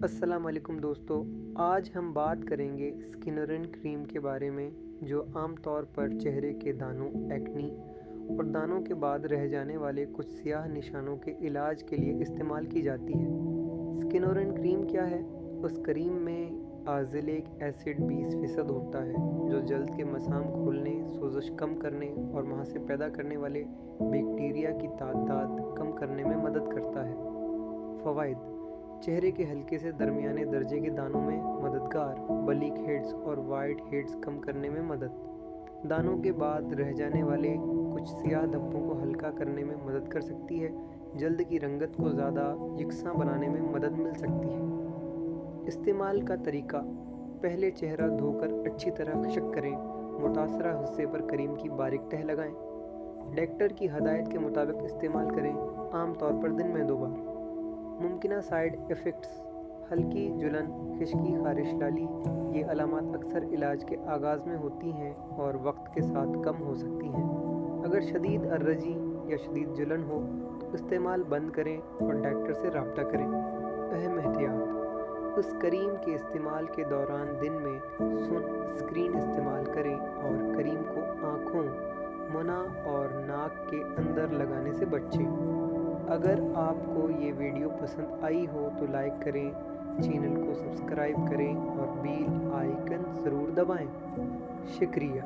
अस्सलाम वालेकुम दोस्तों। आज हम बात करेंगे स्किनरिन क्रीम के बारे में, जो आम तौर पर चेहरे के दानों, एक्नी और दानों के बाद रह जाने वाले कुछ सियाह निशानों के इलाज के लिए इस्तेमाल की जाती है। स्किनरिन क्रीम क्या है? उस क्रीम में आज़ैलिक एसिड 20% होता है, जो जल्द के मसाम खोलने, सोजश कम करने और वहाँ से पैदा करने वाले बैक्टीरिया की तादाद कम करने में मदद करता है। फ़वाइद: चेहरे के हल्के से दरमियाने दर्जे के दानों में मददगार, बलीक हेड्स और वाइट हेड्स कम करने में मदद, दानों के बाद रह जाने वाले कुछ सियाह धब्बों को हल्का करने में मदद कर सकती है, जल्द की रंगत को ज़्यादा यकसा बनाने में मदद मिल सकती है। इस्तेमाल का तरीका: पहले चेहरा धोकर अच्छी तरह खशक करें, मुतासरा हिस्से पर क्रीम की बारीक तह लगाएं। डॉक्टर की हदायत के मुताबिक इस्तेमाल करें, आमतौर पर दिन में 2 बार। मुमकिना साइड इफ़ेक्ट्स: हल्की जलन, खिश्की, खारिश लाली। ये अलामात अक्सर इलाज के आगाज़ में होती हैं और वक्त के साथ कम हो सकती हैं। अगर शदीद अर्रजी या शदीद जलन हो तो इस्तेमाल बंद करें और डॉक्टर से रब्ता करें। अहम एहतियात: उस क्रीम के इस्तेमाल के दौरान दिन में स्क्रीन इस्तेमाल करें और क्रीम को आँखों, मुना और नाक के अंदर लगाने से बचें। अगर आपको ये वीडियो पसंद आई हो तो लाइक करें, चैनल को सब्सक्राइब करें और बेल आइकन ज़रूर दबाएं। शुक्रिया।